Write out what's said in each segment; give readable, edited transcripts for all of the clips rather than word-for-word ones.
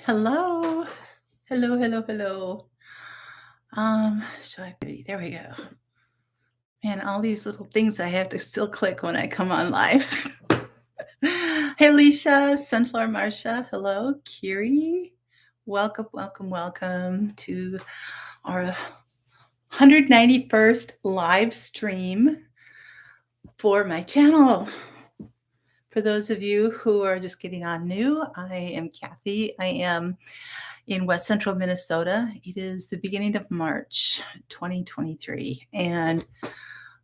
Hello. Hello, hello, hello. Should I be there we go. Man, all these little things I have to still click when I come on live. Hey, Alicia, Sunflower Marsha. Hello, Kiri. Welcome, welcome, welcome to our 191st live stream for my channel. For those of you who are just getting on new, I am Kathy. I am in West Central Minnesota. It is the beginning of March 2023, and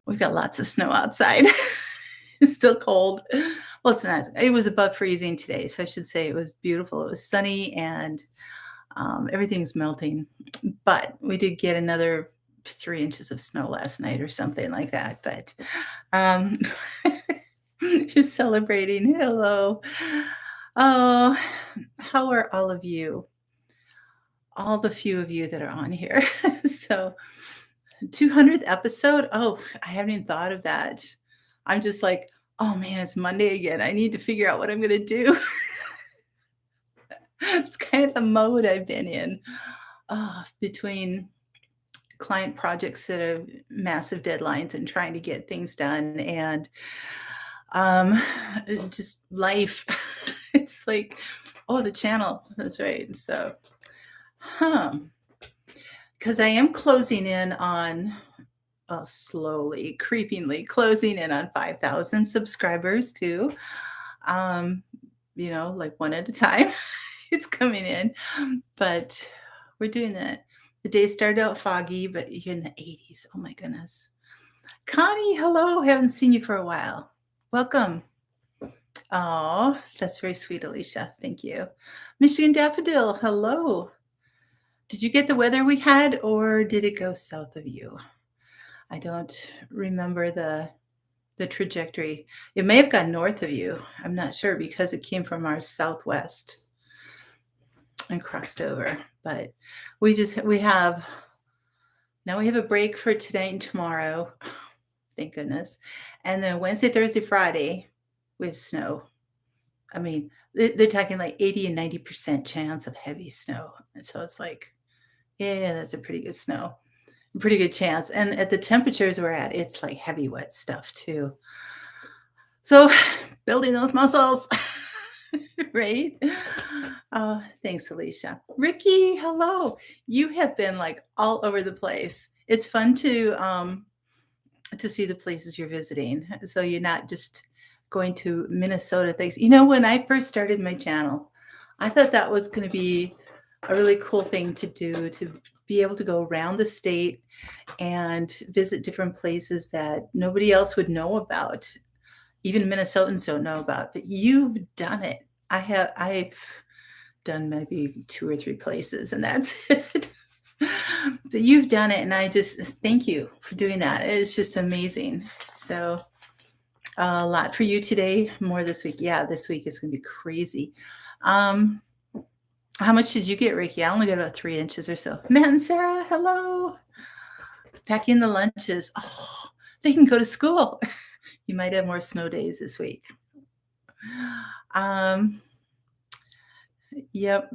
we've got lots of snow outside. It's still cold. Well, it's not. It was above freezing today, so I should say it was beautiful. It was sunny, and everything's melting. But we did get another 3 inches of snow last night or something like that. But um, just celebrating. Hello. Oh, how are all of you? All the few of you that are on here. So 200th episode. Oh, I haven't even thought of that. I'm just like, oh man, it's Monday again. I need to figure out what I'm going to do. It's kind of the mode I've been in between client projects that have massive deadlines and trying to get things done and just life. It's like, oh, the channel. That's right. So, because I am closing in on slowly, creepingly closing in on 5,000 subscribers too. Like one at a time. It's coming in, but we're doing that. The day started out foggy, but you're in the 80s. Oh my goodness. Connie, hello. Haven't seen you for a while. Welcome. Oh, that's very sweet, Alicia. Thank you. Michigan Daffodil, hello. Did you get the weather we had, or did it go south of you? I don't remember the trajectory. It may have gone north of you. I'm not sure because it came from our southwest and crossed over. But we have a break for today and tomorrow. Thank goodness. And then Wednesday, Thursday, Friday, we have snow. I mean, they're talking like 80 and 90% chance of heavy snow. And so it's like, yeah, that's a pretty good snow. Pretty good chance. And at the temperatures we're at, it's like heavy, wet stuff too. So building those muscles, right? Thanks, Alicia. Ricky, hello. You have been like all over the place. It's fun to see the places you're visiting. So you're not just going to Minnesota things. When I first started my channel, I thought that was going to be a really cool thing to do, to be able to go around the state and visit different places that nobody else would know about. Even Minnesotans don't know about, but you've done it. I've done maybe 2 or 3 places, and that's it. But you've done it, and I just thank you for doing that. It's just amazing. So a lot for you today, more this week. Yeah, this week is going to be crazy. How much did you get, Ricky? I only got about 3 inches or so. Matt and Sarah, hello. Packing the lunches. Oh, they can go to school. You might have more snow days this week. Yep.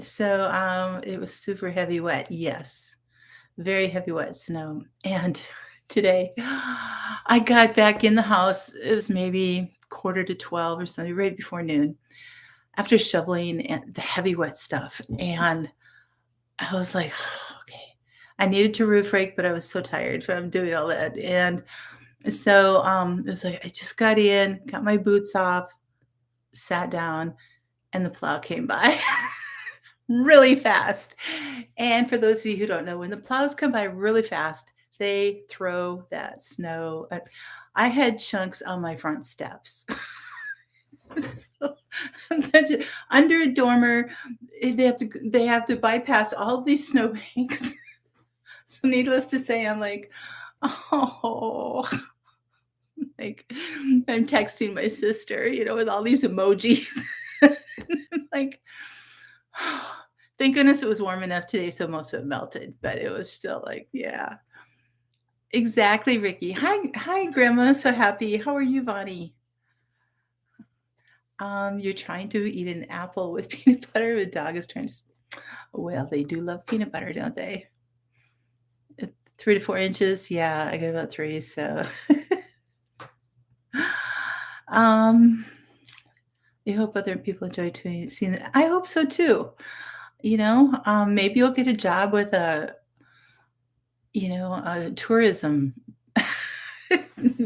So it was super heavy wet. Yes. Very heavy wet snow. And today I got back in the house. It was maybe 11:45 or something, right before noon, after shoveling and the heavy wet stuff. And I was like, okay, I needed to roof rake, but I was so tired from doing all that. And so it was like, I just got in, got my boots off, sat down, and the plow came by really fast. And for those of you who don't know, when the plows come by really fast, they throw that snow. I had chunks on my front steps. So, under a dormer, they have to bypass all of these snowbanks. So needless to say, I'm like, oh, like I'm texting my sister, with all these emojis. Like, thank goodness it was warm enough today, so most of it melted, but it was still like, yeah. Exactly, Ricky. Hi, Grandma. So happy. How are you, Vonnie? You're trying to eat an apple with peanut butter. The dog is trying to. Well, they do love peanut butter, don't they? 3 to 4 inches. Yeah, I got about three. So, um, I hope other people enjoy seeing it. I hope so too. Maybe you'll get a job with a tourism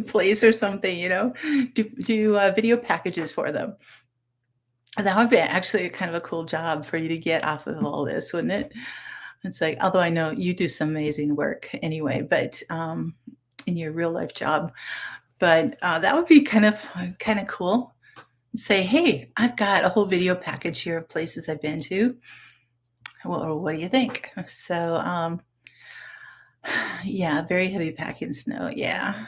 place or something. Do video packages for them. That would be actually kind of a cool job for you to get off of all this, wouldn't it? It's like, although I know you do some amazing work anyway, but in your real life job, but that would be kind of cool. Say, hey, I've got a whole video package here of places I've been to. Well, what do you think? So, yeah, very heavy packing snow. Yeah.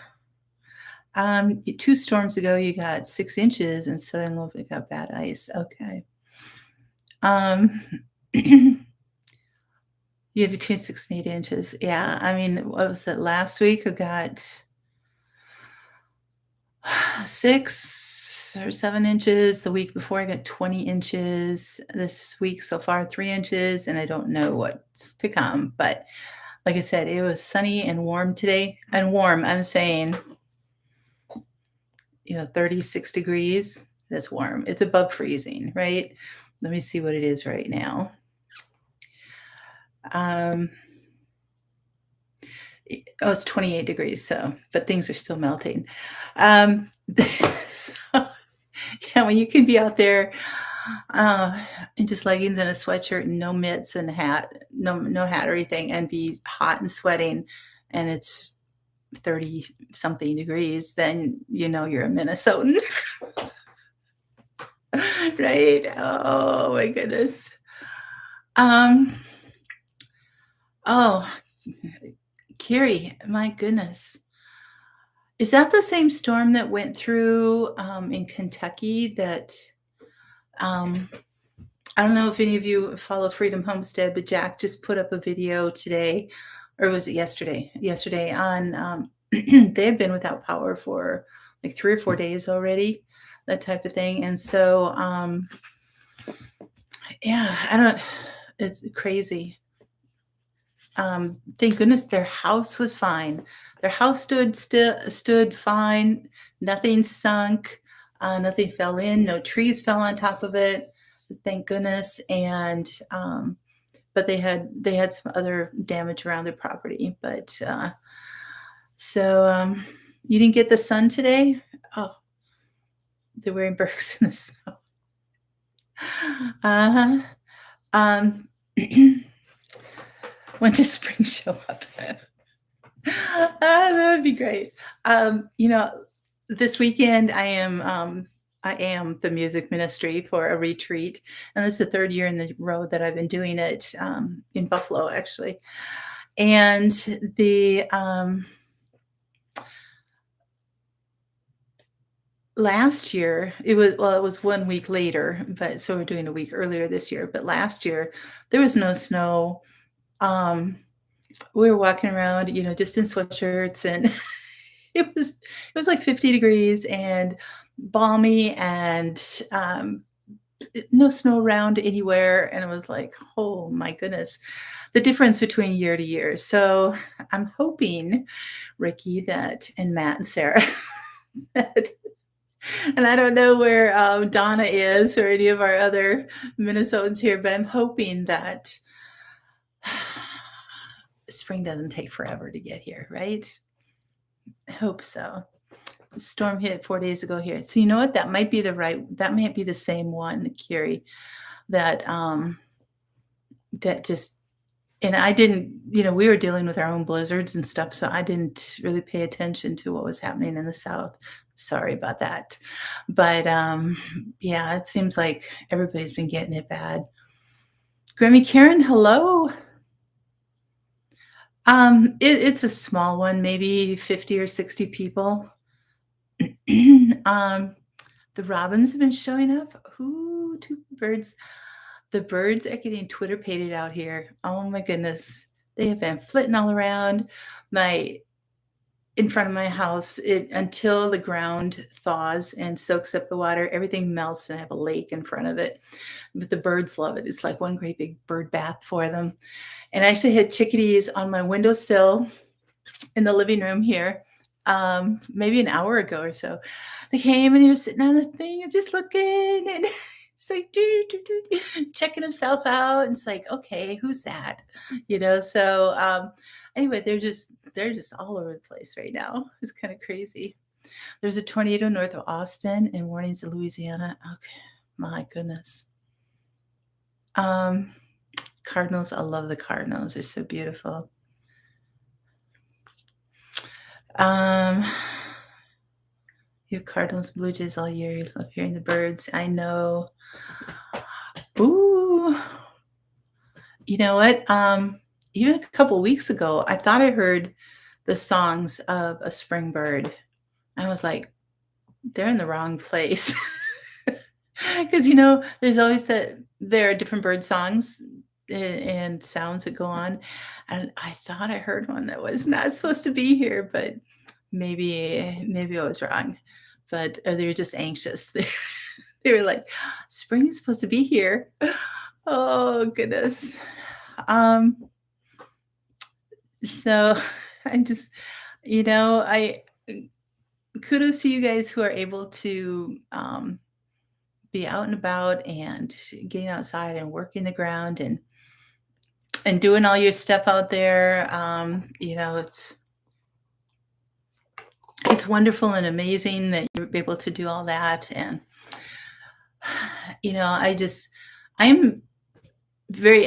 2 storms ago, you got 6 inches, and Southern Louisville got bad ice. Okay. Um, you have between 6 and 8 inches. Yeah. I mean, what was it last week? I got 6 or 7 inches. The week before, I got 20 inches. This week so far, 3 inches, and I don't know what's to come. But like I said, it was sunny and warm today. And warm, I'm saying, 36 degrees. That's warm. It's above freezing, right? Let me see what it is right now. It's 28 degrees, but things are still melting. So, yeah, when you can be out there in just leggings and a sweatshirt and no mitts and hat, no hat or anything, and be hot and sweating, and it's 30 something degrees, then you're a Minnesotan. Right? Oh my goodness. Oh, Carrie, my goodness. Is that the same storm that went through in Kentucky that I don't know if any of you follow Freedom Homestead, but Jack just put up a video today, or was it yesterday? Yesterday on they had been without power for like 3 or 4 days already, that type of thing. And so yeah, it's crazy. Thank goodness their house was fine. Their house stood fine. Nothing sunk. Nothing fell in. No trees fell on top of it. Thank goodness. And but they had some other damage around their property. But so you didn't get the sun today? Oh, they're wearing Birks in the snow. Uh-huh. When does spring show up? That would be great. This weekend I am the music ministry for a retreat, and this is the 3rd year in the row that I've been doing it in Buffalo, actually. And the last year it was 1 week later, but so we're doing a week earlier this year. But last year there was no snow. We were walking around, just in sweatshirts, and it was like 50 degrees and balmy, and no snow around anywhere. And it was like, oh my goodness, the difference between year to year. So I'm hoping, Ricky, and Matt and Sarah, and I don't know where Donna is or any of our other Minnesotans here, but I'm hoping that spring doesn't take forever to get here, right? I hope so. The storm hit 4 days ago here. So you know what? That might be the same one, Carrie, that just, and I didn't, we were dealing with our own blizzards and stuff, so I didn't really pay attention to what was happening in the South. Sorry about that. But yeah, it seems like everybody's been getting it bad. Grammy Karen, hello. It's a small one, maybe 50 or 60 people. The robins have been showing up. Ooh, 2 birds. The birds are getting Twitter pated out here. Oh my goodness. They have been flitting all around. in front of my house, it until the ground thaws and soaks up the water, everything melts, and I have a lake in front of it. But the birds love it. It's like one great big bird bath for them. And I actually had chickadees on my windowsill in the living room here, maybe an hour ago or so. They came and he was sitting on the thing and just looking and it's like checking himself out. And it's like, okay, who's that? So anyway, they're just all over the place right now. It's kind of crazy. There's a tornado north of Austin and warnings in Louisiana. Okay, my goodness. Cardinals, I love the Cardinals. They're so beautiful. You have Cardinals, Blue Jays all year. You love hearing the birds. I know. Ooh. You know what? Even a couple weeks ago, I thought I heard the songs of a spring bird. I was like, they're in the wrong place. Because, there's always there are different bird songs and sounds that go on. And I thought I heard one that was not supposed to be here, but maybe I was wrong. But they were just anxious. They were like, spring is supposed to be here. Oh, goodness. So I just, I kudos to you guys who are able to be out and about and getting outside and working the ground and doing all your stuff out there. It's wonderful and amazing that you're able to do all that. And, I'm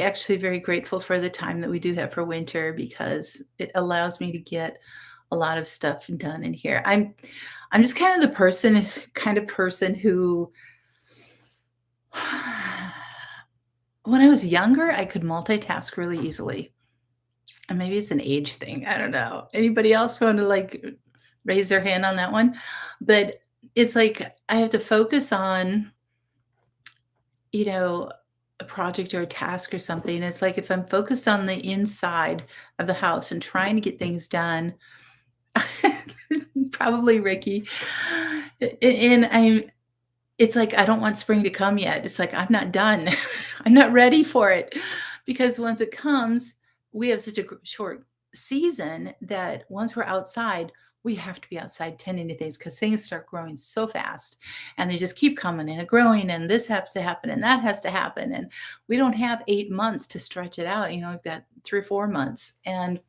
actually very grateful for the time that we do have for winter because it allows me to get a lot of stuff done in here. I'm just kind of the kind of person who, when I was younger, I could multitask really easily. And maybe it's an age thing. I don't know. Anybody else want to raise their hand on that one? But it's like I have to focus on, a project or a task or something. It's like if I'm focused on the inside of the house and trying to get things done, probably Ricky, and it's like I don't want spring to come yet. It's like I'm not done. I'm not ready for it because once it comes, we have such a short season that once we're outside, we have to be outside tending to things because things start growing so fast and they just keep coming and growing and this has to happen and that has to happen. And we don't have 8 months to stretch it out. We've got 3 or 4 months. And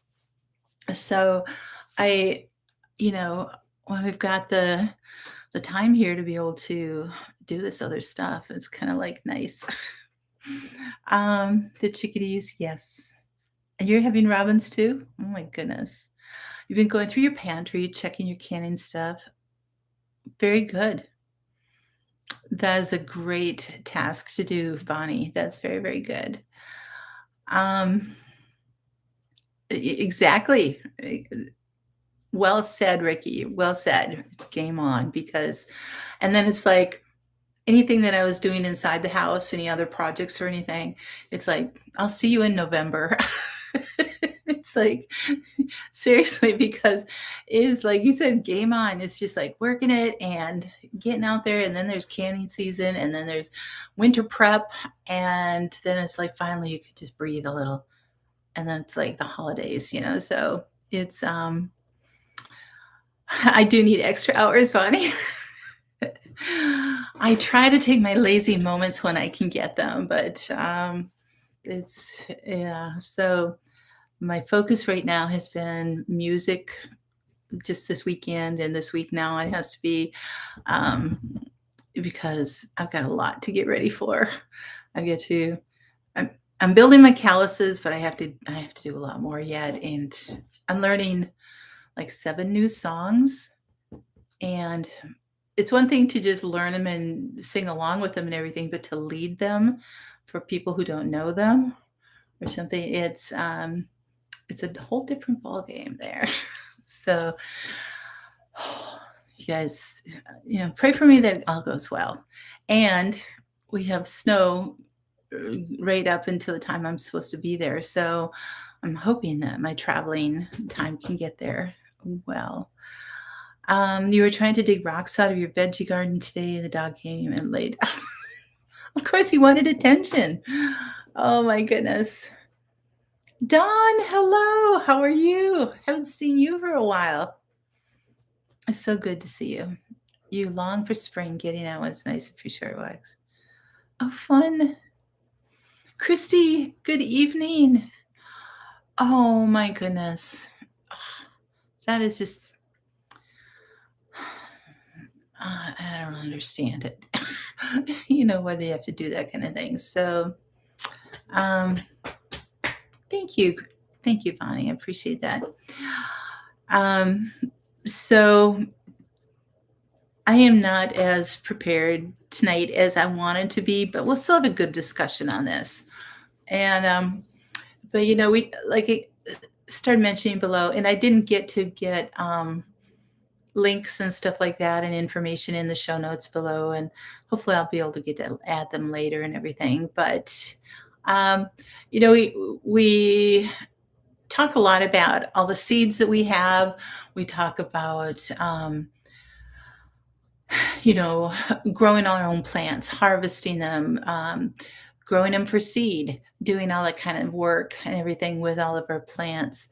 so when we've got the time here to be able to do this other stuff, it's kind of nice. The chickadees, yes. And you're having robins too? Oh my goodness. You've been going through your pantry, checking your canning stuff. Very good. That is a great task to do, Bonnie. That's very, very good. Exactly. Well said, Ricky. Well said. It's game on and then it's like anything that I was doing inside the house, any other projects or anything, it's like, I'll see you in November. It's like, seriously, because it is like you said, game on. It's just like working it and getting out there. And then there's canning season and then there's winter prep. And then it's like, finally you could just breathe a little. And then it's like the holidays, so it's, I do need extra hours, Bonnie. I try to take my lazy moments when I can get them, but so my focus right now has been music just this weekend and this week now it has to be because I've got a lot to get ready for. I'm building my calluses, but I have to do a lot more yet. And I'm learning 7 new songs. And it's one thing to just learn them and sing along with them and everything, but to lead them for people who don't know them or something, it's a whole different ball game there. So you guys, pray for me that it all goes well. And we have snow right up until the time I'm supposed to be there. So I'm hoping that my traveling time can get there well. You were trying to dig rocks out of your veggie garden today, and the dog came and laid. Of course, he wanted attention. Oh my goodness. Dawn, hello. How are you? Haven't seen you for a while. It's so good to see you. You long for spring, getting out when it's nice and for short walks. Oh, fun. Christy, good evening. Oh my goodness. That is just, I don't understand it. Why they have to do that kind of thing. So, um, thank you. Thank you, Bonnie. I appreciate that. So I am not as prepared tonight as I wanted to be, but we'll still have a good discussion on this. And, but we like it started mentioning below, and I didn't get to get links and stuff like that and information in the show notes below, and hopefully I'll be able to get to add them later and everything. But we talk a lot about all the seeds that we have. We talk about growing our own plants, harvesting them, growing them for seed, doing all that kind of work and everything with all of our plants.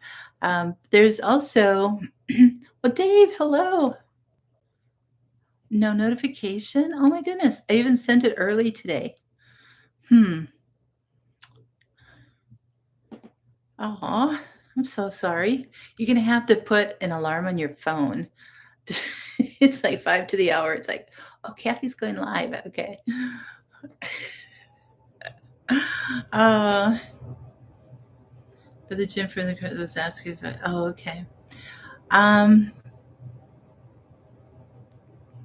There's also, well, Dave, hello. No notification? Oh my goodness. I even sent it early today. Oh, I'm so sorry. You're going to have to put an alarm on your phone. It's like 5 to the hour. It's like, oh, Kathy's going live. Okay. For the gym for the was asking if okay.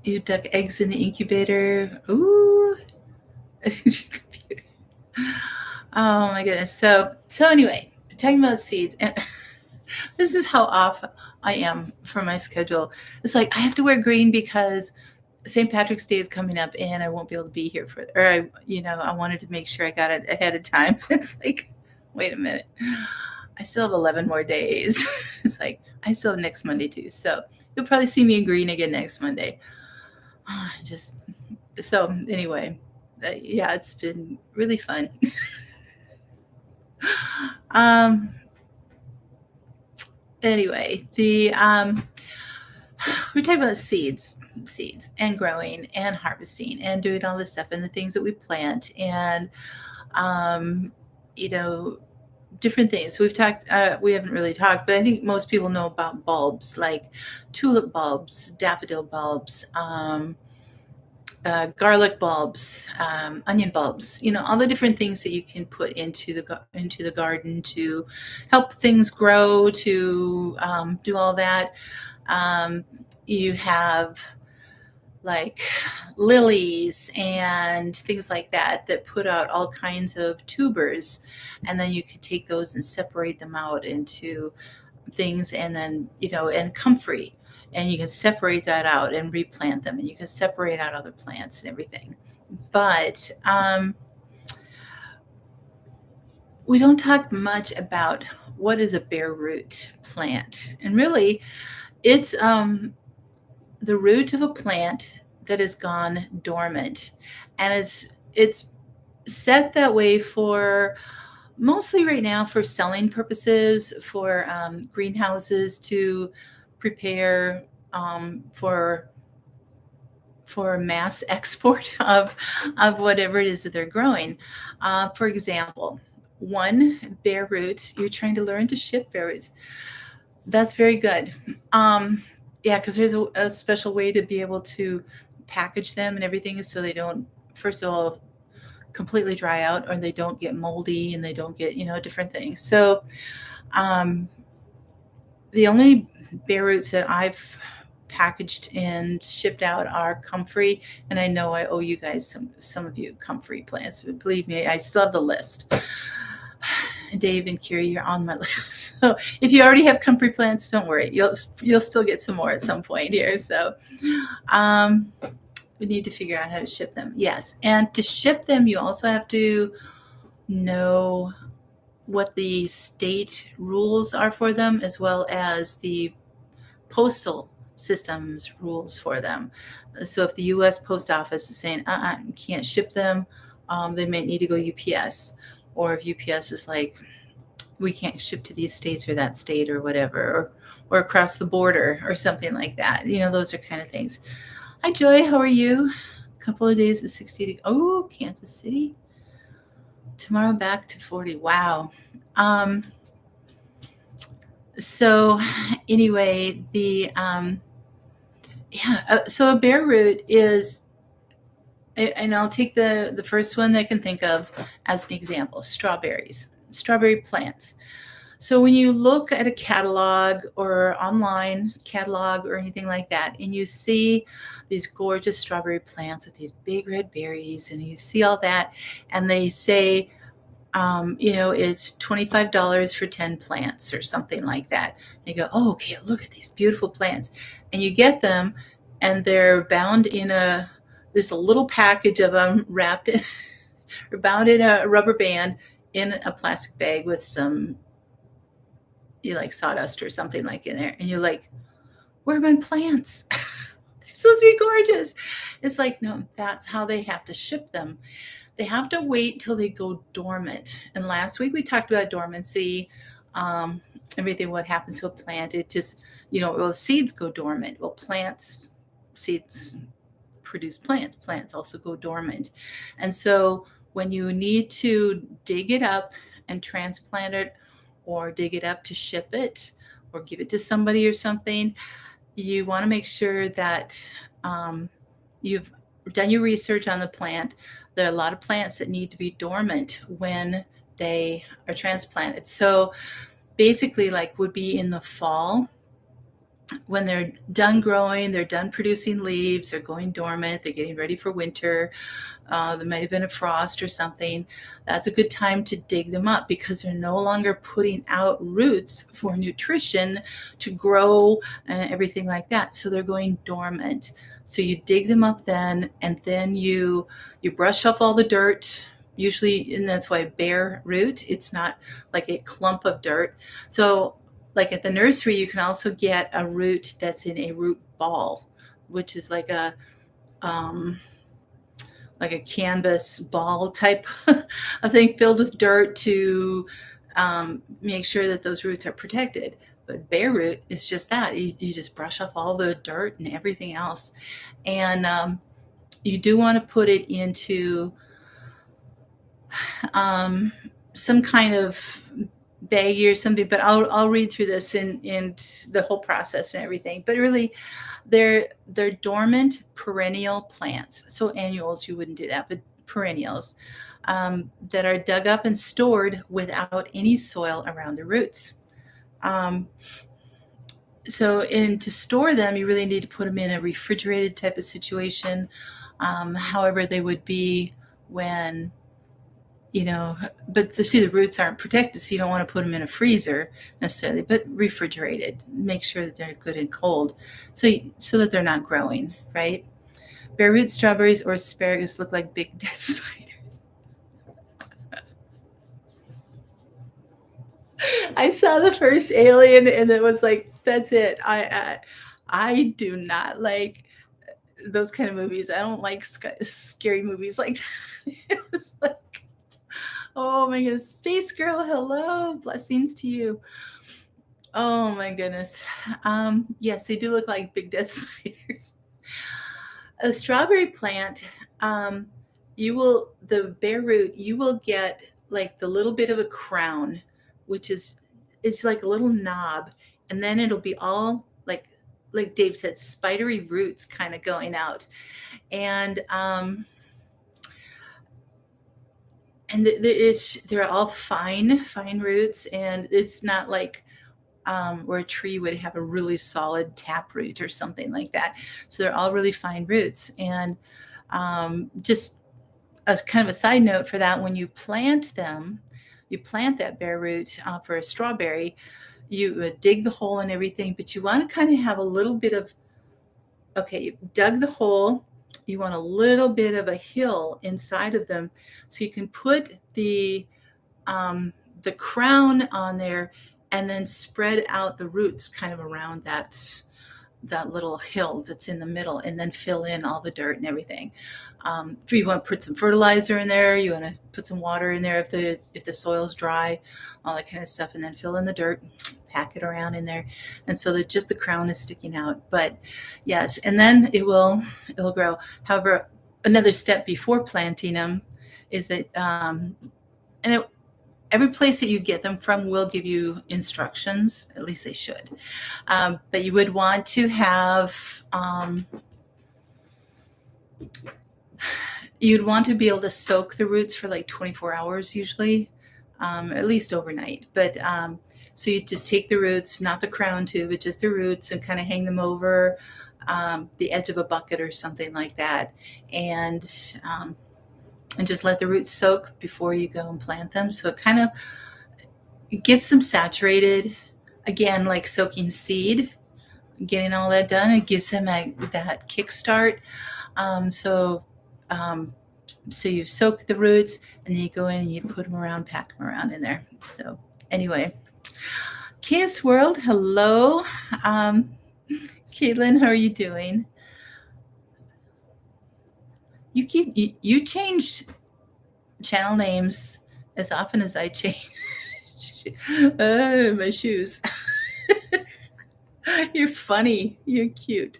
You duck eggs in the incubator. Ooh. Oh my goodness. So anyway, talking about seeds, and this is how off I am from my schedule. It's like I have to wear green because St. Patrick's Day is coming up and I won't be able to be here I wanted to make sure I got it ahead of time. It's like, wait a minute. I still have 11 more days. It's like, I still have next Monday too. So you'll probably see me in green again next Monday. So anyway, yeah, it's been really fun. Anyway, we're talking about seeds and growing and harvesting and doing all this stuff and the things that we plant and, different things. We've talked, we haven't really talked, but I think most people know about bulbs like tulip bulbs, daffodil bulbs, garlic bulbs, onion bulbs, all the different things that you can put into the garden to help things grow, to do all that. You have like lilies and things like that put out all kinds of tubers, and then you can take those and separate them out into things, and then and comfrey, and you can separate that out and replant them, and you can separate out other plants and everything. But we don't talk much about what is a bare root plant, and really it's the root of a plant that has gone dormant, and it's set that way for mostly right now for selling purposes, for greenhouses to prepare for mass export of whatever it is that they're growing. For example, one bare root, you're trying to learn to ship bare roots. That's very good. Yeah, because there's a special way to be able to package them and everything so they don't, first of all, completely dry out, or they don't get moldy and they don't get, different things. So the only bare roots that I've packaged and shipped out are comfrey, and I know I owe you guys some of you comfrey plants, but believe me, I still have the list. Dave and Kiri, you're on my list. So if you already have comfrey plants, don't worry. You'll still get some more at some point here. So we need to figure out how to ship them. Yes. And to ship them, you also have to know what the state rules are for them, as well as the postal systems rules for them. So if the U.S. Post Office is saying, you can't ship them, they may need to go UPS. Or if UPS is like, we can't ship to these states or that state or whatever, or across the border or something like that. Those are kind of things. Hi, Joy. How are you? A couple of days of 60. Oh, Kansas City. Tomorrow back to 40. Wow. So anyway, so a bare root is, and I'll take the first one that I can think of as an example, strawberry plants. So when you look at a catalog or online catalog or anything like that, and you see these gorgeous strawberry plants with these big red berries, and you see all that, and they say, it's $25 for 10 plants or something like that. And you go, oh, okay, look at these beautiful plants. And you get them, and they're bound there's a little package of them wrapped in, or bound in a rubber band in a plastic bag with some, like sawdust or something like in there. And you're like, where are my plants? They're supposed to be gorgeous. It's like, no, that's how they have to ship them. They have to wait till they go dormant. And last week we talked about dormancy, everything, what happens to a plant. It just, seeds go dormant. Well, seeds produce plants. Plants also go dormant. And so when you need to dig it up and transplant it, or dig it up to ship it, or give it to somebody or something, you want to make sure that you've done your research on the plant. There are a lot of plants that need to be dormant when they are transplanted. So basically, like, would be in the fall, when they're done growing, they're done producing leaves, they're going dormant, they're getting ready for winter. There might have been a frost or something. That's a good time to dig them up, because they're no longer putting out roots for nutrition to grow and everything like that. So they're going dormant. So you dig them up then, and then you brush off all the dirt. Usually, and that's why bare root, it's not like a clump of dirt. So like at the nursery, you can also get a root that's in a root ball, which is like a canvas ball type of thing filled with dirt to make sure that those roots are protected. But bare root is just that. You just brush off all the dirt and everything else. And you do want to put it into some kind of baggie or something, but I'll read through this and the whole process and everything. But really, they're dormant perennial plants. So annuals, you wouldn't do that, but perennials that are dug up and stored without any soil around the roots. So to store them, you really need to put them in a refrigerated type of situation. However, they would be when, but the roots aren't protected, so you don't want to put them in a freezer necessarily, but refrigerated. Make sure that they're good and cold, so that they're not growing, right? Bare root strawberries or asparagus look like big dead spiders. I saw the first Alien, and it was like, that's it. I do not like those kind of movies. I don't like scary movies like that. It was like, oh my goodness, Space Girl, hello, blessings to you. Oh my goodness. Yes, they do look like big dead spiders. A strawberry plant, the bare root, you will get like the little bit of a crown, which is, it's like a little knob, and then it'll be all like Dave said, spidery roots kind of going out. And they're all fine roots, and it's not like where a tree would have a really solid tap root or something like that. So they're all really fine roots. And just as kind of a side note for that, when you plant them, you plant that bare root for a strawberry, you dig the hole and everything, but you want to kind of have a little bit of, okay, you dug the hole, you want a little bit of a hill inside of them, so you can put the crown on there and then spread out the roots kind of around that that little hill that's in the middle, and then fill in all the dirt and everything. If you want to put some fertilizer in there, you want to put some water in there if the soil's dry, all that kind of stuff, and then fill in the dirt, pack it around in there, and so that just the crown is sticking out. But yes, and then it'll grow. However, another step before planting them is that and it, every place that you get them from will give you instructions. At least they should. But you would want to have you'd want to be able to soak the roots for like 24 hours usually, at least overnight. But so you just take the roots, not the crown too, but just the roots, and kind of hang them over the edge of a bucket or something like that, and just let the roots soak before you go and plant them. So it kind of gets them saturated. Again, like soaking seed, getting all that done, it gives them that kickstart. So you soak the roots, and then you go in and you put them around, pack them around in there. So anyway, Chaos World, hello. Caitlin, how are you doing? You change channel names as often as I change my shoes. You're funny. You're cute.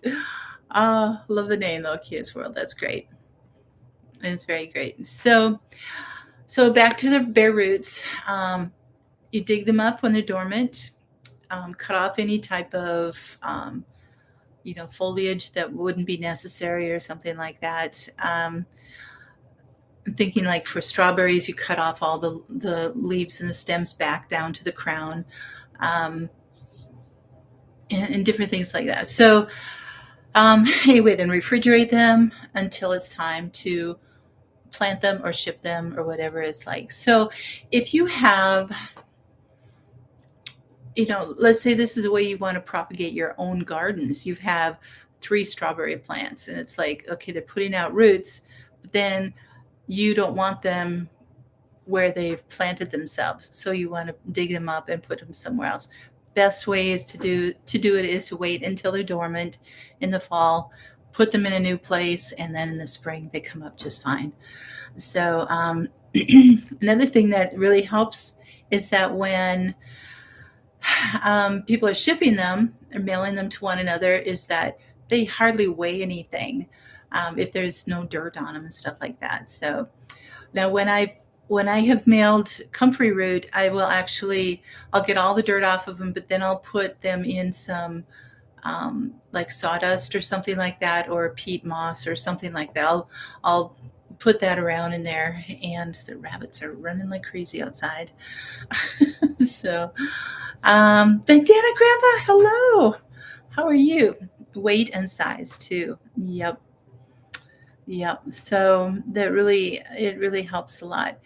Love the name though, Chaos World. That's great. It's very great. So back to the bare roots. You dig them up when they're dormant. Cut off any type of foliage that wouldn't be necessary or something like that. I'm thinking like for strawberries, you cut off all the leaves and the stems back down to the crown, and different things like that. So anyway, then refrigerate them until it's time to plant them or ship them or whatever it's like. So if you have, let's say this is the way you want to propagate your own gardens. You have 3 strawberry plants, and it's like, okay, they're putting out roots, but then you don't want them where they've planted themselves. So you want to dig them up and put them somewhere else. Best way is to do it is to wait until they're dormant in the fall, put them in a new place, and then in the spring they come up just fine. So another thing that really helps is that when people are shipping them or mailing them to one another, is that they hardly weigh anything if there's no dirt on them and stuff like that. So now when I have mailed comfrey root, I'll get all the dirt off of them, but then I'll put them in some like sawdust or something like that, or peat moss or something like that. I'll put that around in there, and the rabbits are running like crazy outside. So, Dana Grandpa, hello. How are you? Weight and size too. Yep. So it really helps a lot.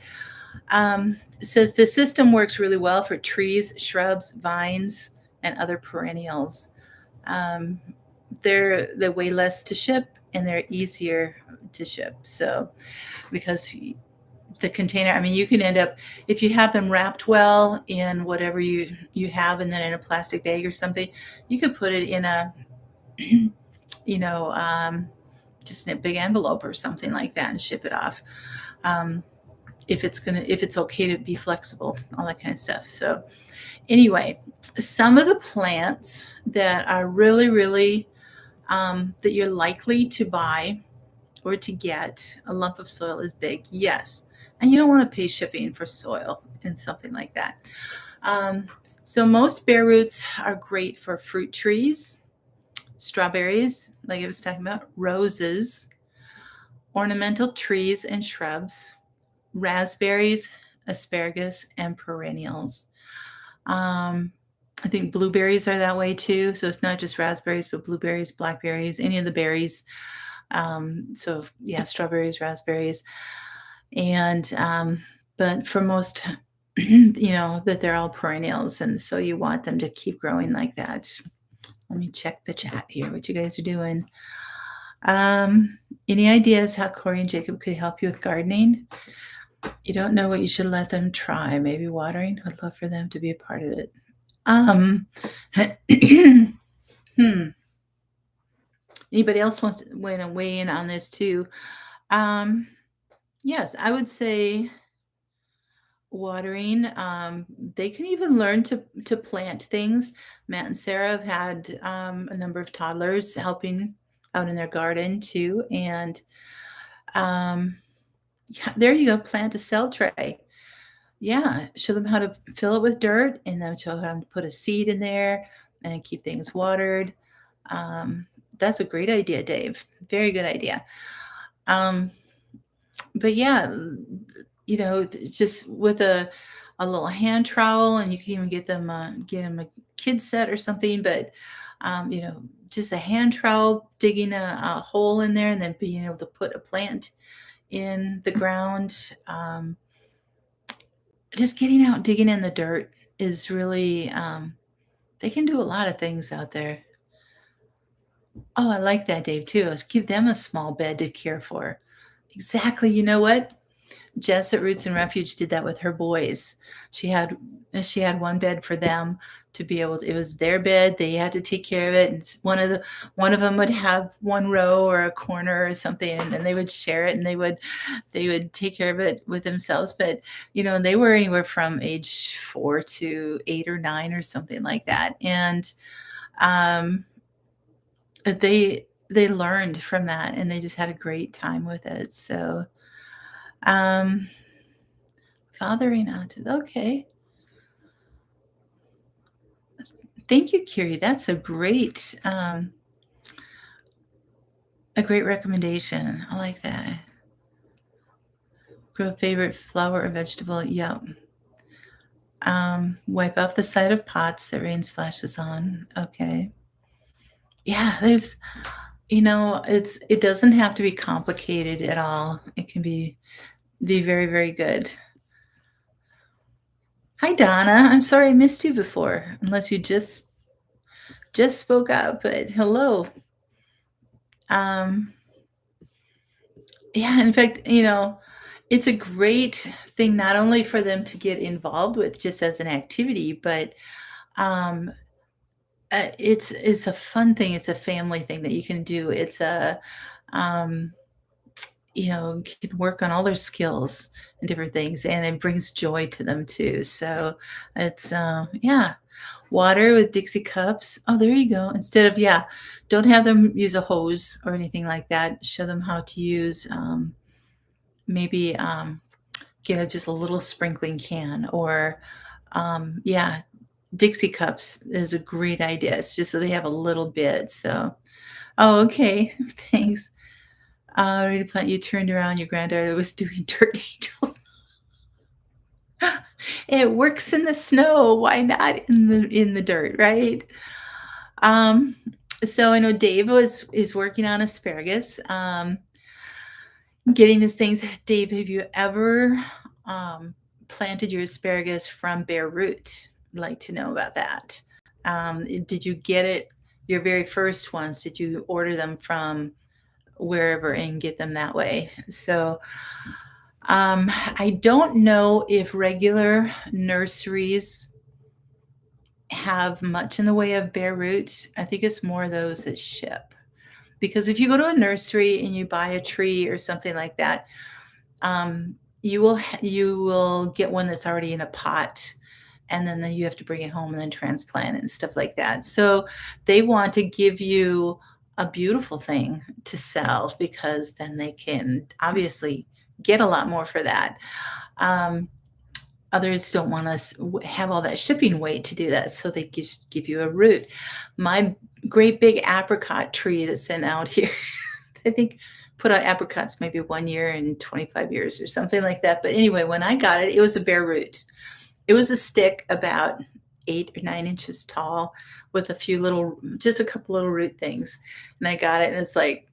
It says the system works really well for trees, shrubs, vines, and other perennials. They're way less to ship, and they're easier to ship. So because the container, I mean, you can end up, if you have them wrapped well in whatever you have, and then in a plastic bag or something, you could put it in a just in a big envelope or something like that and ship it off. If it's okay to be flexible, all that kind of stuff. So anyway, some of the plants that are really, really that you're likely to buy or to get, a lump of soil is big, yes. And you don't want to pay shipping for soil and something like that. So most bare roots are great for fruit trees, strawberries, like I was talking about, roses, ornamental trees and shrubs, raspberries, asparagus, and perennials. I think blueberries are that way too. So it's not just raspberries, but blueberries, blackberries, any of the berries. So yeah, strawberries, raspberries, and but for most, that they're all perennials, and so you want them to keep growing like that. Let me check the chat here, what you guys are doing. Any ideas how Corey and Jacob could help you with gardening? You don't know what you should let them try. Maybe watering. I'd love for them to be a part of it. Anybody else wants to weigh in on this too? Um, yes, I would say watering. They can even learn to plant things. Matt and Sarah have had a number of toddlers helping out in their garden too, and um, yeah, there you go. Plant a cell tray. Yeah, show them how to fill it with dirt, and then show them to put a seed in there and keep things watered. Um, that's a great idea, Dave. Very good idea. Um, but yeah, just with a little hand trowel, and you can even get them a kid set or something. But just a hand trowel, digging a hole in there, and then being able to put a plant in the ground. Just getting out, digging in the dirt is really. They can do a lot of things out there. Oh, I like that, Dave, too. Let's give them a small bed to care for. Exactly. You know what? Jess at Roots and Refuge did that with her boys. She had she had one bed for them to be able to, it was their bed. They had to take care of it. And one of them would have one row or a corner or something, and they would share it, and they would take care of it with themselves. But they were anywhere from age 4 to 8 or 9 or something like that. And um they learned from that, and they just had a great time with it. So um fathering out. Okay. Thank you, Kiri. That's a great recommendation. I like that. Grow a favorite flower or vegetable. Yep. Wipe off the side of pots that rain splashes on. Okay. Yeah, it doesn't have to be complicated at all. It can be very, very good. Hi, Donna. I'm sorry I missed you before, unless you just spoke up, but hello. Um, yeah, in fact, it's a great thing not only for them to get involved with just as an activity, but um, it's a fun thing. It's a family thing that you can do. Um, can work on all their skills and different things, and it brings joy to them too. So yeah. Water with Dixie cups. Oh, there you go. Instead of, yeah, don't have them use a hose or anything like that. Show them how to use maybe get just a little sprinkling can, or yeah, Dixie cups is a great idea. It's just so they have a little bit. So, oh, okay. Thanks. Ready to plant, you turned around, your granddaughter was doing dirt angels. It works in the snow. Why not in the dirt, right? Um, so I know Dave is working on asparagus, getting his things. Dave, have you ever planted your asparagus from bare root? I'd like to know about that. Did you get it, your very first ones? Did you order them from wherever and get them that way? So I don't know if regular nurseries have much in the way of bare root. I think it's more those that ship. Because if you go to a nursery and you buy a tree or something like that, you will get one that's already in a pot, and then you have to bring it home and then transplant it and stuff like that. So they want to give you a beautiful thing to sell, because then they can obviously get a lot more for that. Um, Others don't want us have all that shipping weight to do that, so they give you a root. My great big apricot tree that's sent out here, I think put out apricots maybe 1 year in 25 years or something like that. But anyway, when I got it, it was a bare root. It was a stick about 8 or 9 inches tall with just a couple little root things. And I got it, and it's like,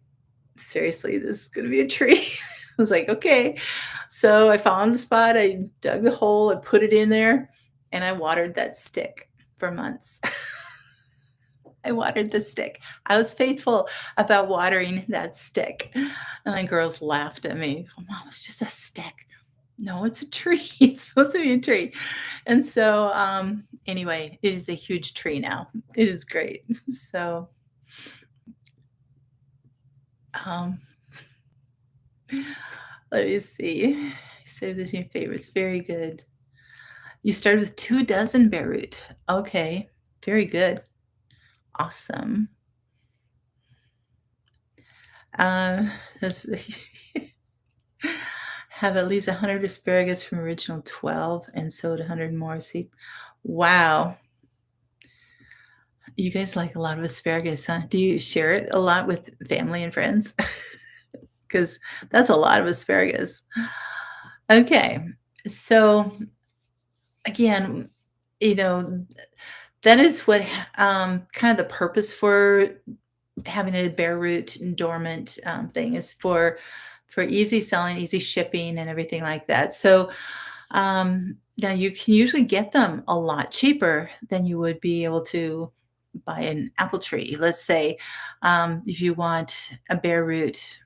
seriously, this is going to be a tree. I was like, okay. So I found the spot, I dug the hole, I put it in there, and I watered that stick for months. I watered the stick. I was faithful about watering that stick. And the girls laughed at me. Oh, Mom, it's just a stick. No, it's a tree. It's supposed to be a tree. And so anyway, it is a huge tree now. It is great. So Um, let me see. Save this in your favorites. Very good. You started with 2 dozen bare root. Okay, very good. Awesome. Uh, that's have at least 100 asparagus from original 12 and sowed 100 more seed. Wow. You guys like a lot of asparagus, huh? Do you share it a lot with family and friends? Because that's a lot of asparagus. Okay. So again, you know, that is what kind of the purpose for having a bare root and dormant thing is for easy selling, easy shipping, and everything like that. So now you can usually get them a lot cheaper than you would be able to buy an apple tree. Let's say if you want a bare root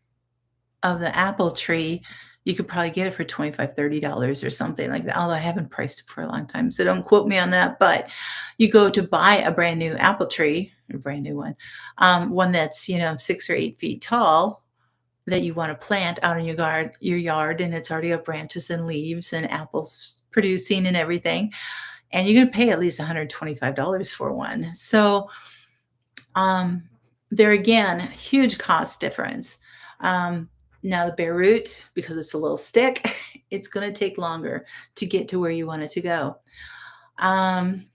of the apple tree, you could probably get it for $25, $30 or something like that. Although I haven't priced it for a long time, so don't quote me on that. But you go to buy a brand new apple tree, a brand new one that's 6 or 8 feet tall that you want to plant out in your yard, and it's already got branches and leaves and apples producing and everything. And you're going to pay at least $125 for one. So um, there again, huge cost difference. Um, Now the bare root, because it's a little stick, it's going to take longer to get to where you want it to go. Um,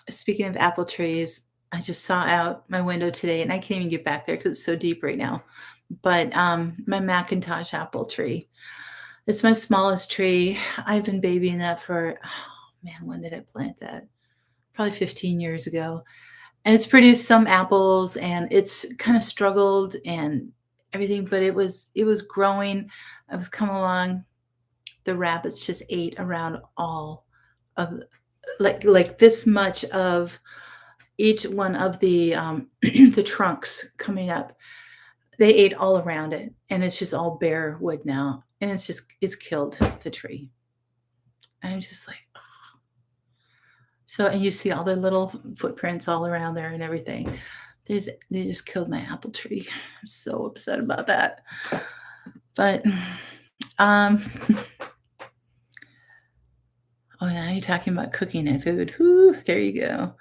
Speaking of apple trees, I just saw out my window today, and I can't even get back there because it's so deep right now. But my Macintosh apple tree, it's my smallest tree. I've been babying that for, oh man, when did I plant that? Probably 15 years ago. And it's produced some apples, and it's kind of struggled and everything, but it was growing. I was coming along. The rabbits just ate around all of like this much of each one of the the trunks coming up. They ate all around it, and it's just all bare wood now, and it's killed the tree. And I'm just like, so, and you see all the little footprints all around there and everything. They just killed my apple tree. I'm so upset about that. But um oh, now you're talking about cooking and food. Whoo, there you go.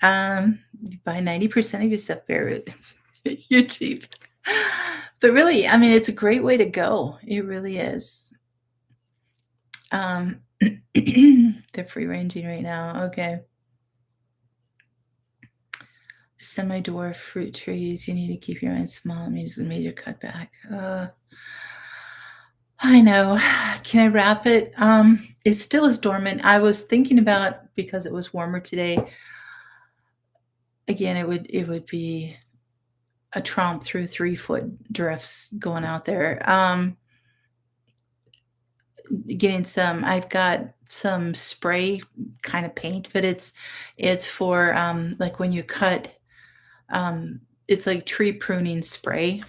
You buy 90% of your stuff bare root. You're cheap. But really, I mean, it's a great way to go. It really is. Um they're free ranging right now. Okay. Semi-dwarf fruit trees, you need to keep your own small, means a major cutback. I know. Can I wrap it? It still is dormant. I was thinking about, because it was warmer today, again, it would be a tromp through 3-foot drifts going out there. I've got some spray kind of paint, but it's for like when you cut, it's like tree pruning spray.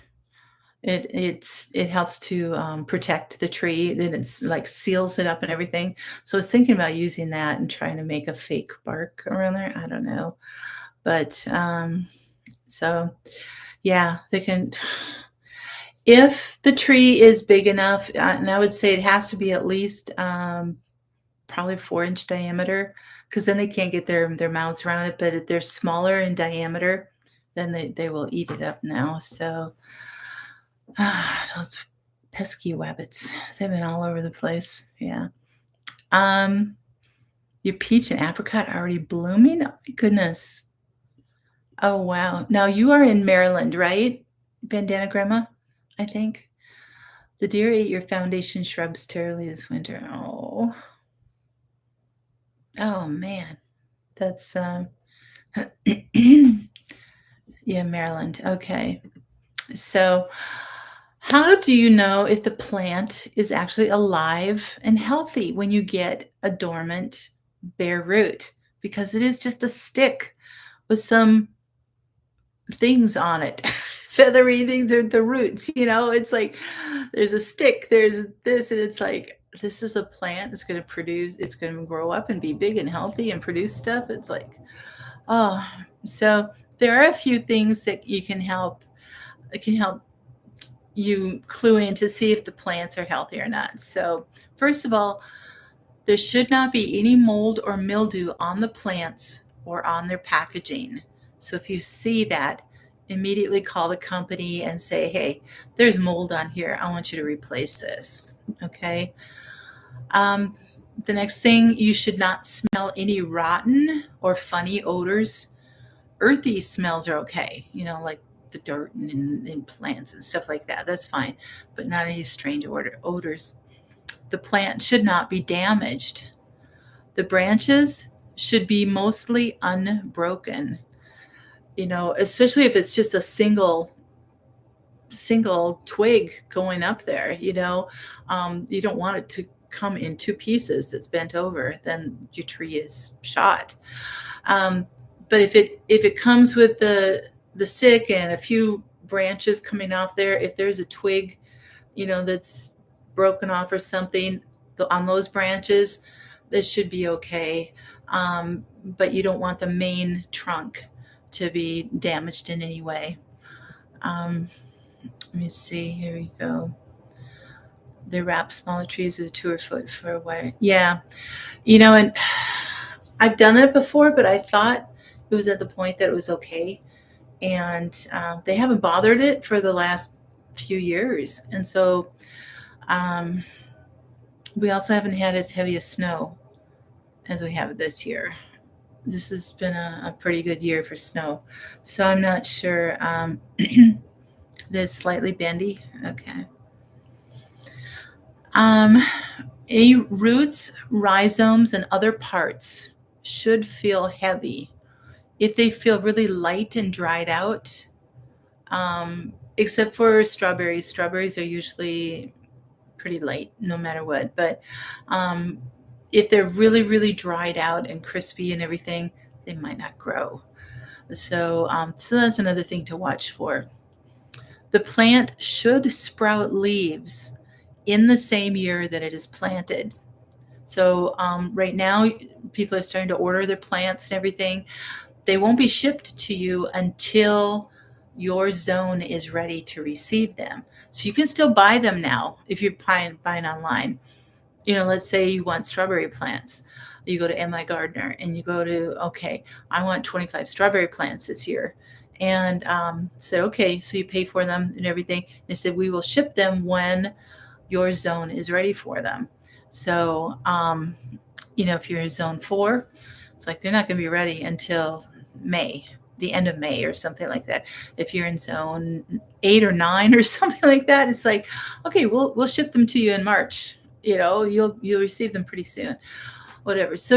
It helps to protect the tree. Then it's like seals it up and everything. So I was thinking about using that and trying to make a fake bark around there. I don't know, but so yeah, they can. If the tree is big enough, and I would say it has to be at least probably 4-inch diameter, because then they can't get their mouths around it. But if they're smaller in diameter, then they will eat it up now. So those pesky wabbits, they've been all over the place. Yeah. Um, your peach and apricot are already blooming? Oh my goodness. Oh wow. Now you are in Maryland, right? Bandana Grandma, I think. The deer ate your foundation shrubs terribly this winter. Oh. Oh man. That's yeah, Maryland. Okay. So how do you know if the plant is actually alive and healthy when you get a dormant bare root? Because it is just a stick with some things on it, feathery things are the roots. It's like there's a stick, there's this, and it's like, this is a plant. It's going to grow up and be big and healthy and produce stuff. It's like, oh, so there are a few things that you can help. It can help you clue in to see if the plants are healthy or not. So, first of all, there should not be any mold or mildew on the plants or on their packaging. So, if you see that, immediately call the company and say, hey, there's mold on here. I want you to replace this. Okay. Um, the next thing, you should not smell any rotten or funny odors. Earthy smells are okay, like the dirt and plants and stuff like that. That's fine, but not any strange odors. The plant should not be damaged. The branches should be mostly unbroken, especially if it's just a single twig going up there, you don't want it to come in two pieces that's bent over, then your tree is shot. Um, but if it comes with the stick and a few branches coming off there, if there's a twig, that's broken off or something on those branches, this should be okay. But you don't want the main trunk to be damaged in any way. Let me see. Here we go. They wrap smaller trees with a 2 foot for a wire. Yeah, and I've done it before, but I thought it was at the point that it was okay. And they haven't bothered it for the last few years. And so we also haven't had as heavy a snow as we have this year. This has been a pretty good year for snow. So I'm not sure. There's slightly bendy. Okay. Roots, rhizomes, and other parts should feel heavy. If they feel really light and dried out, except for strawberries. Strawberries are usually pretty light no matter what. But if they're really, really dried out and crispy and everything, they might not grow. So that's another thing to watch for. The plant should sprout leaves in the same year that it is planted. So right now, people are starting to order their plants and everything. They won't be shipped to you until your zone is ready to receive them. So you can still buy them now if you're buying online. Let's say you want strawberry plants. You go to MI Gardener and you go to, okay, I want 25 strawberry plants this year. And said, okay, so you pay for them and everything. They said, we will ship them when your zone is ready for them. So, if you're in zone 4, it's like they're not going to be ready until May, the end of May or something like that. If you're in zone 8 or 9 or something like that, it's like, okay, we'll ship them to you in March. You'll receive them pretty soon, whatever. So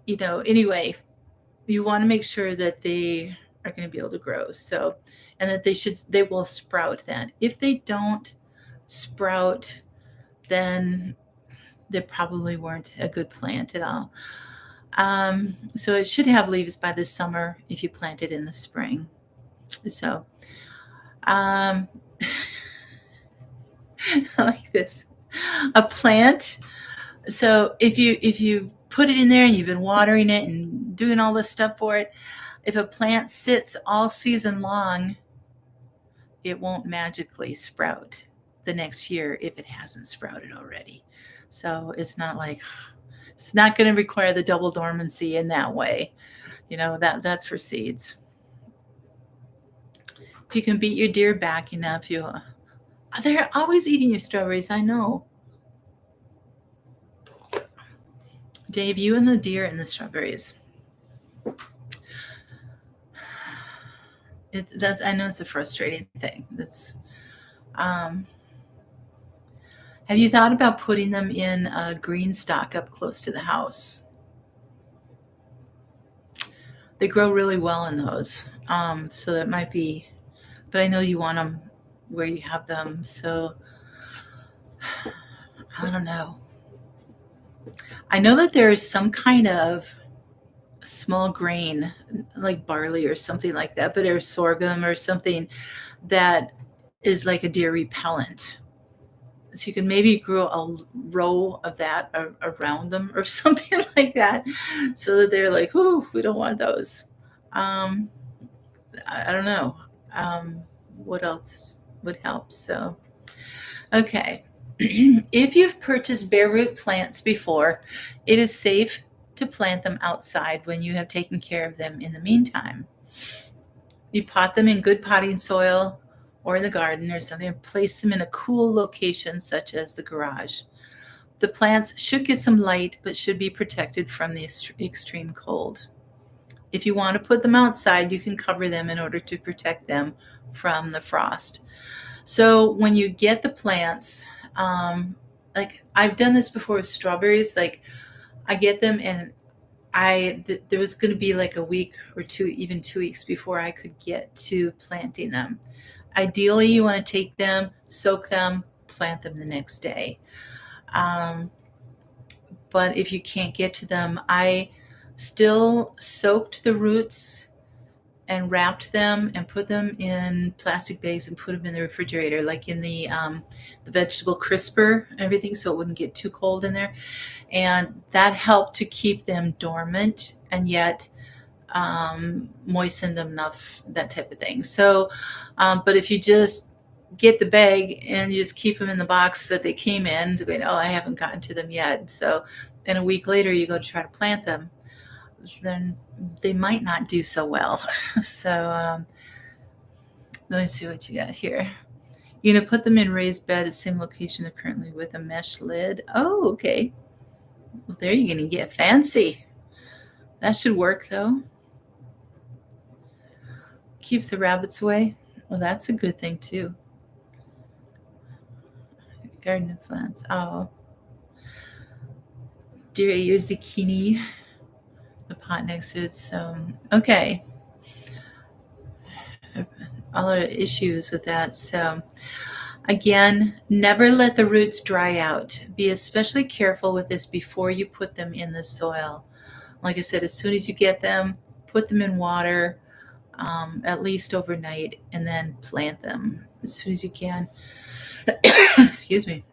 anyway, you want to make sure that they are going to be able to grow. So, and that they will sprout then. If they don't sprout, then they probably weren't a good plant at all. So it should have leaves by the summer if you plant it in the spring. So, I like this. A plant. So if you put it in there and you've been watering it and doing all this stuff for it, if a plant sits all season long, it won't magically sprout the next year if it hasn't sprouted already. So it's not going to require the double dormancy in that way. That's for seeds. If you can beat your deer back enough, they're always eating your strawberries. I know. Dave, you and the deer and the strawberries. I know it's a frustrating thing. Have you thought about putting them in a green stock up close to the house? They grow really well in those. So that might be, but I know you want them where you have them. So I don't know. I know that there is some kind of small grain like barley or something like that, but or sorghum or something that is like a deer repellent. So you can maybe grow a row of that around them or something like that, so that they're like, "Ooh, we don't want those." I don't know. What else? would help. So, okay. If you've purchased bare root plants before, it is safe to plant them outside when you have taken care of them in the meantime. You pot them in good potting soil or in the garden or something, and place them in a cool location such as the garage. The plants should get some light but should be protected from the extreme cold. If you want to put them outside, you can cover them in order to protect them from the frost. So when you get the plants, like I've done this before with strawberries, like I get them and there was going to be like a week or two, even 2 weeks before I could get to planting them. Ideally, you want to take them, soak them, plant them the next day. But if you can't get to them, I still soaked the roots and wrapped them and put them in plastic bags and put them in the refrigerator, like in the vegetable crisper and everything, so it wouldn't get too cold in there. And that helped to keep them dormant and yet moisten them enough, that type of thing. So, but if you just get the bag and you just keep them in the box that they came in, going, oh, I haven't gotten to them yet. So then a week later, you go to try to plant them, then they might not do so well. So let me see what you got here. You're going to put them in raised bed at the same location they're currently with a mesh lid. Oh, okay. Well, there you're going to get fancy. That should work, though. Keeps the rabbits away. Well, that's a good thing, too. Garden of plants. Oh. Dear, your zucchini. The pot next to it. So, okay. All our issues with that. So, again, never let the roots dry out. Be especially careful with this before you put them in the soil. Like I said, as soon as you get them, put them in water, at least overnight, and then plant them as soon as you can. Excuse me.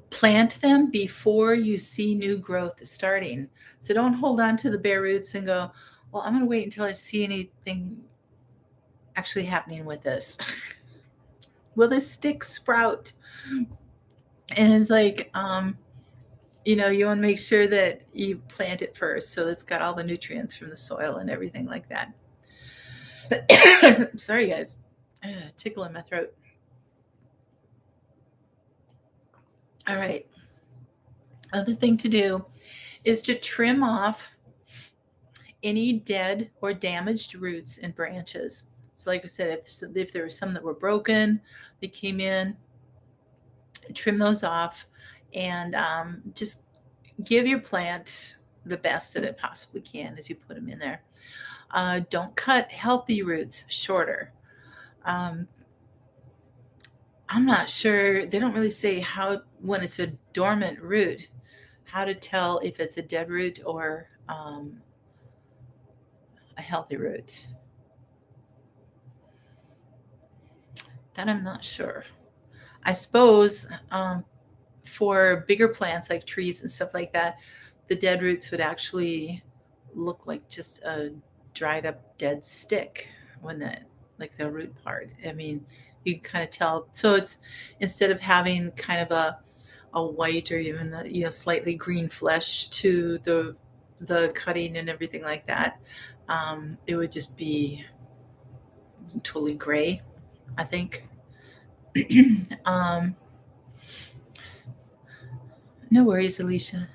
Plant them before you see new growth starting. So don't hold on to the bare roots and go, well, I'm going to wait until I see anything actually happening with this. Will this stick sprout? And it's like, you want to make sure that you plant it first so it's got all the nutrients from the soil and everything like that. Sorry, guys. Tickle in my throat. All right. Other thing to do is to trim off any dead or damaged roots and branches. So like I said, if there were some that were broken, they came in, trim those off, and just give your plant the best that it possibly can as you put them in there. Don't cut healthy roots shorter. I'm not sure. They don't really say how, when it's a dormant root, how to tell if it's a dead root or a healthy root. That I'm not sure. I suppose for bigger plants like trees and stuff like that, the dead roots would actually look like just a dried up dead stick when like the root part. I mean, you can kind of tell. So it's, instead of having kind of a white or even slightly green flesh to the cutting and everything like that, it would just be totally gray, I think. No worries, Alicia.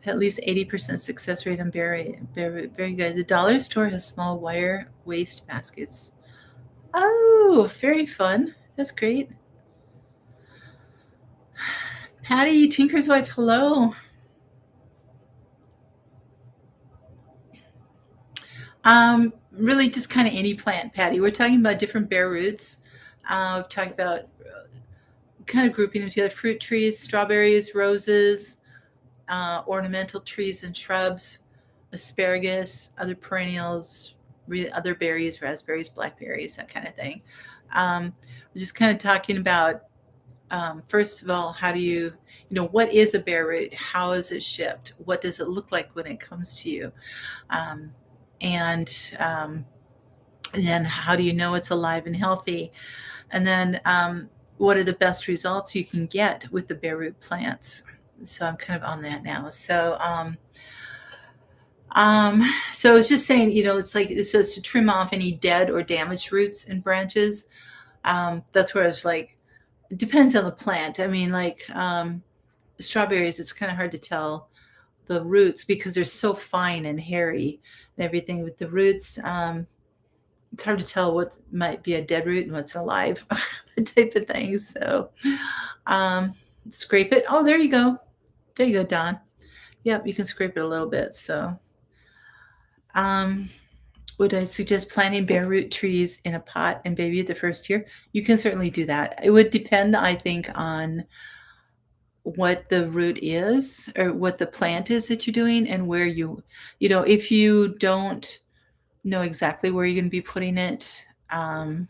At least 80% success rate on berry. Very good. The dollar store has small wire waste baskets. Oh, very fun. That's great. Patty, Tinker's wife, hello. Really just kind of any plant, Patty. We're talking about different bare roots. We've talked about kind of grouping them together: fruit trees, strawberries, roses, ornamental trees and shrubs, asparagus, other perennials, other berries, raspberries, blackberries, that kind of thing. We're just kind of talking about, first of all, how do you, what is a bare root? How is it shipped? What does it look like when it comes to you? And then how do you know it's alive and healthy? And then what are the best results you can get with the bare root plants? So I'm kind of on that now. So it's just saying, it's like it says to trim off any dead or damaged roots and branches. That's where it's like, it depends on the plant. I mean, like strawberries, it's kind of hard to tell the roots because they're so fine and hairy and everything with the roots. It's hard to tell what might be a dead root and what's alive, the type of thing. So um, scrape it. Oh, there you go. There you go, Don. Yep, you can scrape it a little bit. So um, would I suggest planting bare root trees in a pot and baby it the first year? You can certainly do that. It would depend, I think, on what the root is or what the plant is that you're doing and where if you don't know exactly where you're going to be putting it, that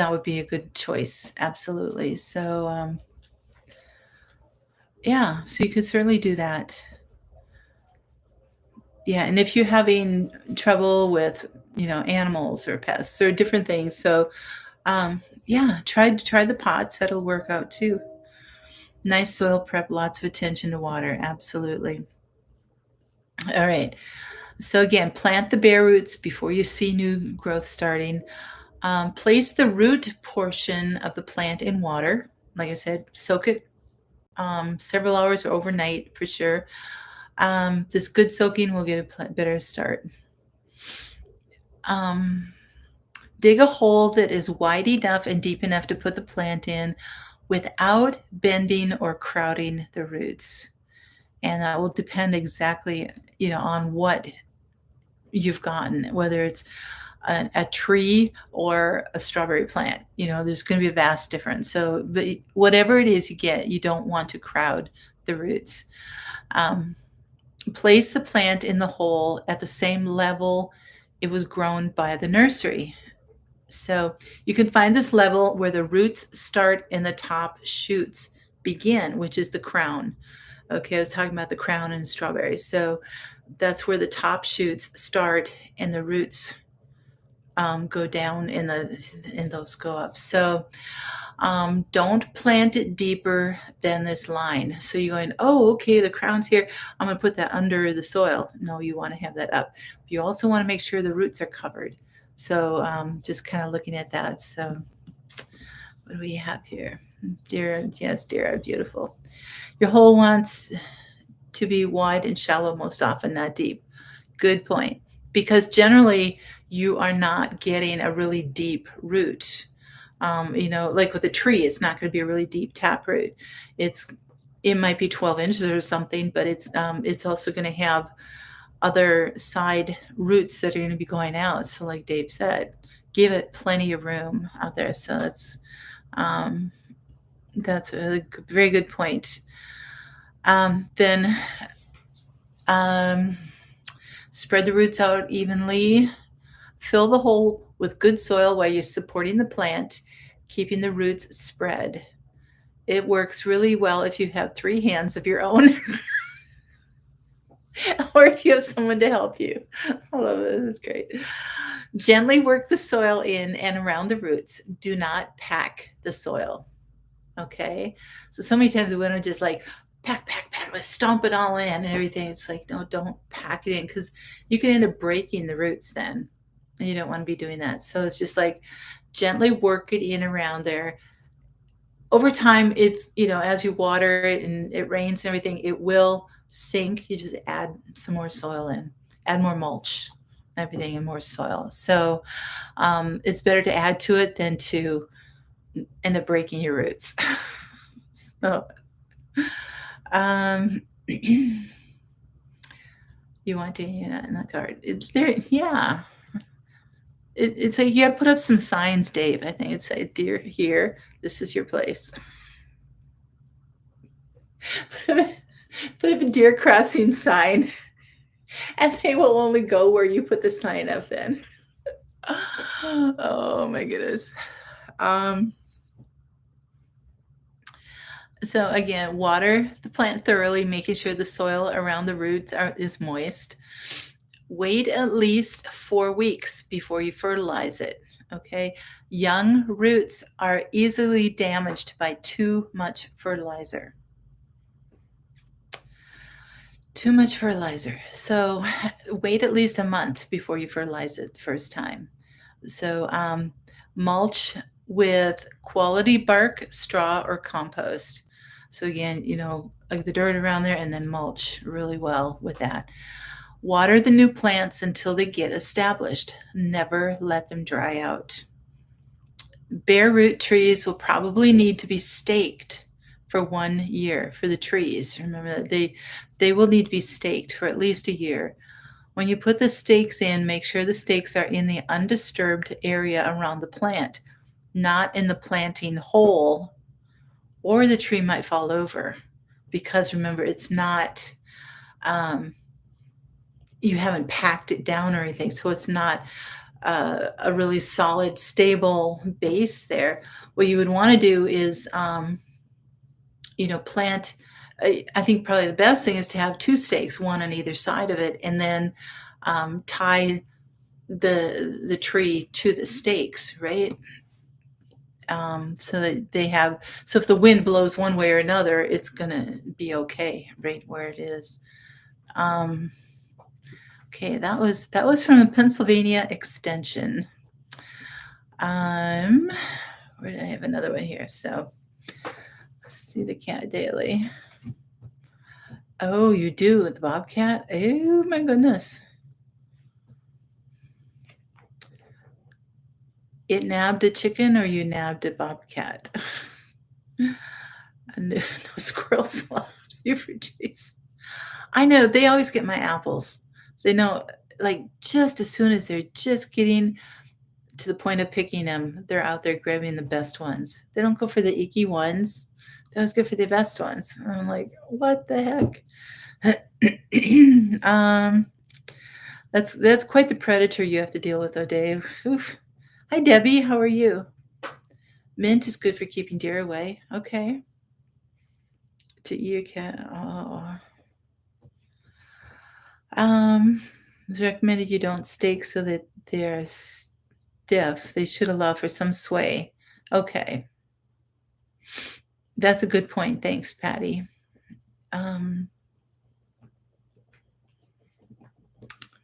would be a good choice. Absolutely. So, yeah, so you could certainly do that. Yeah, and if you're having trouble with, animals or pests or different things, so yeah, try the pots. That'll work out too. Nice soil prep, lots of attention to water. Absolutely. All right. So again, plant the bare roots before you see new growth starting. Place the root portion of the plant in water. Like I said, soak it several hours or overnight for sure. This good soaking will get a better start. Dig a hole that is wide enough and deep enough to put the plant in without bending or crowding the roots. And that will depend exactly, on what you've gotten, whether it's a tree or a strawberry plant. There's going to be a vast difference. So, but whatever it is you get, you don't want to crowd the roots. Place the plant in the hole at the same level it was grown by the nursery. So you can find this level where the roots start and the top shoots begin, which is the crown. Okay, I was talking about the crown and strawberries. So that's where the top shoots start and the roots go down and those go up. So don't plant it deeper than this line. So you're going, oh, okay, the crown's here. I'm going to put that under the soil. No, you want to have that up. You also want to make sure the roots are covered. So just kind of looking at that. So what do we have here? Deer, yes, deer are beautiful. Your hole wants to be wide and shallow most often, not deep. Good point. Because generally you are not getting a really deep root. Like with a tree, it's not going to be a really deep taproot. It might be 12 inches or something, but it's also going to have other side roots that are going to be going out. So like Dave said, give it plenty of room out there. So that's a very good point. Then spread the roots out evenly. Fill the hole with good soil while you're supporting the plant, keeping the roots spread. It works really well if you have 3 hands of your own or if you have someone to help you. I love it. This is great. Gently work the soil in and around the roots. Do not pack the soil. Okay? So many times we want to just like pack, let's stomp it all in and everything. It's like, no, don't pack it in because you can end up breaking the roots then. And you don't want to be doing that. So it's just like gently work it in around there. Over time, it's, as you water it and it rains and everything, it will sink. You just add some more soil in, add more mulch, everything, and more soil. So it's better to add to it than to end up breaking your roots. So you want to in the garden. Yeah. It's like you got to put up some signs, Dave. I think it's like, dear, here, this is your place. Put up a deer crossing sign, and they will only go where you put the sign up then. Oh my goodness. So again, water the plant thoroughly, making sure the soil around the roots is moist. Wait at least 4 weeks before you fertilize it, okay? Young roots are easily damaged by too much fertilizer. Too much fertilizer. So wait at least a month before you fertilize it the first time. So mulch with quality bark, straw, or compost. So again, like the dirt around there, and then mulch really well with that. Water the new plants until they get established. Never let them dry out. Bare root trees will probably need to be staked for 1 year for the trees. Remember that they will need to be staked for at least a year. When you put the stakes in, make sure the stakes are in the undisturbed area around the plant, not in the planting hole, or the tree might fall over. Because remember, it's not, you haven't packed it down or anything, so it's not a really solid, stable base there. What you would want to do is, plant. I think probably the best thing is to have 2 stakes, one on either side of it, and then tie the tree to the stakes, right? So that they have. So if the wind blows one way or another, it's gonna be okay, right where it is. Okay, that was from the Pennsylvania Extension. Where did I have another one here? So let's see the cat daily. Oh, you do the bobcat? Oh my goodness. It nabbed a chicken, or you nabbed a bobcat? No squirrels allowed. You for jeez. I know they always get my apples. They know, like, just as soon as they're just getting to the point of picking them, they're out there grabbing the best ones. They don't go for the icky ones. They always go for the best ones. I'm like, what the heck? That's quite the predator you have to deal with, though, Dave. Oof. Hi, Debbie. How are you? Mint is good for keeping deer away. Okay. To eat your cat. Oh. It's recommended you don't stake so that they're stiff. They should allow for some sway. Okay. That's a good point. Thanks, Patty.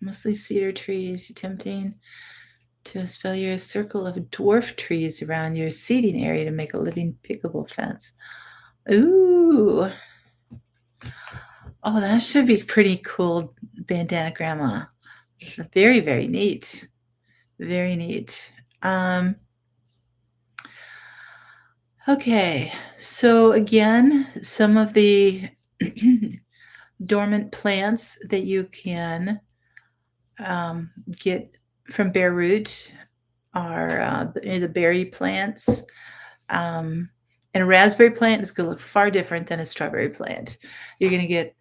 Mostly cedar trees. You're tempting to spell your circle of dwarf trees around your seeding area to make a living pickable fence. Ooh. Oh, that should be pretty cool, bandana grandma. Very, very neat. Very neat. Okay, so again, some of the dormant plants that you can get from bare root are the berry plants. And a raspberry plant is going to look far different than a strawberry plant. You're going to get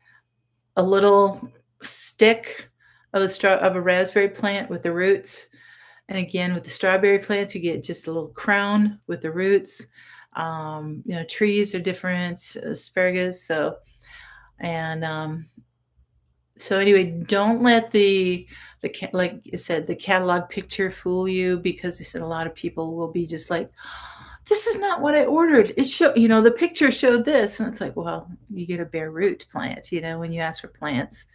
a little stick of a raspberry plant with the roots. And again, with the strawberry plants, you get just a little crown with the roots. Trees are different, asparagus. So anyway, don't let like I said, the catalog picture fool you, because they said a lot of people will be just like, this is not what I ordered. It showed, the picture showed this. And it's like, well, you get a bare root plant, when you ask for plants.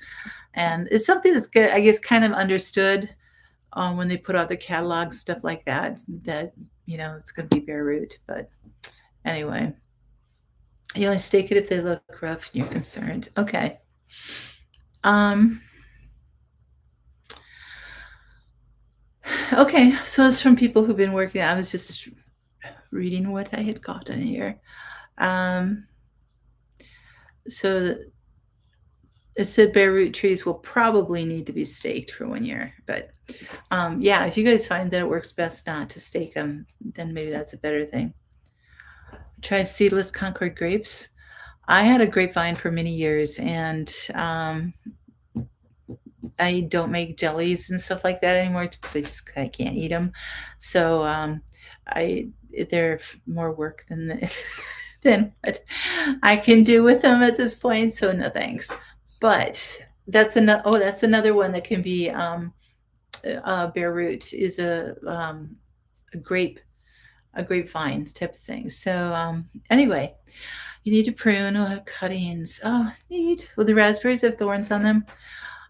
And it's something that's good, I guess, kind of understood when they put out their catalog, stuff like that, it's going to be bare root. But anyway, you only stake it if they look rough and you're concerned. Okay. Okay, so it's from people who've been working. I was just reading what I had gotten here. So it said bare root trees will probably need to be staked for 1 year. But yeah, if you guys find that it works best not to stake them, then maybe that's a better thing. Try seedless Concord grapes. I had a grapevine for many years, and I don't make jellies and stuff like that anymore because I can't eat them. So they're more work than than what I can do with them at this point. So no thanks. But that's another one that can be bare root is a grape a grapevine type of thing. So anyway, you need to prune cuttings. Oh, neat. Well, the raspberries have thorns on them.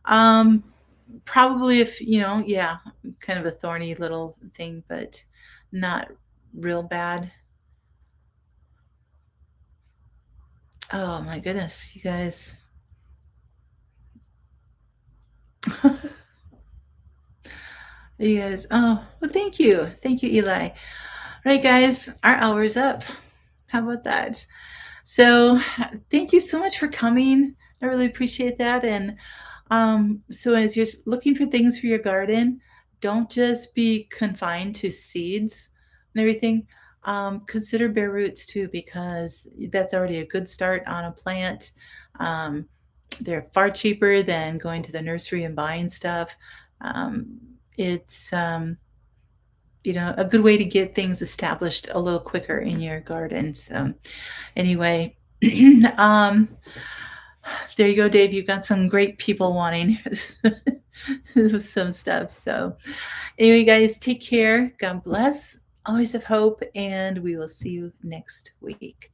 Um, Probably if yeah, kind of a thorny little thing, but not real bad. Oh my goodness, you guys. You guys, oh, well, thank you. Thank you, Eli. All right, guys, our hour's up. How about that? So, thank you so much for coming. I really appreciate that. And so, as you're looking for things for your garden, don't just be confined to seeds and everything. Consider bare roots too, because that's already a good start on a plant. Um, they're far cheaper than going to the nursery and buying stuff. It's a good way to get things established a little quicker in your garden. So anyway, um, there you go, Dave. You've got some great people wanting some stuff. So anyway, guys, take care. God bless. Always have hope, and we will see you next week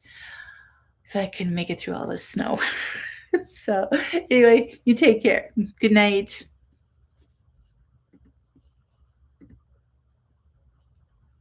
if I can make it through all this snow. So anyway, you take care. Good night.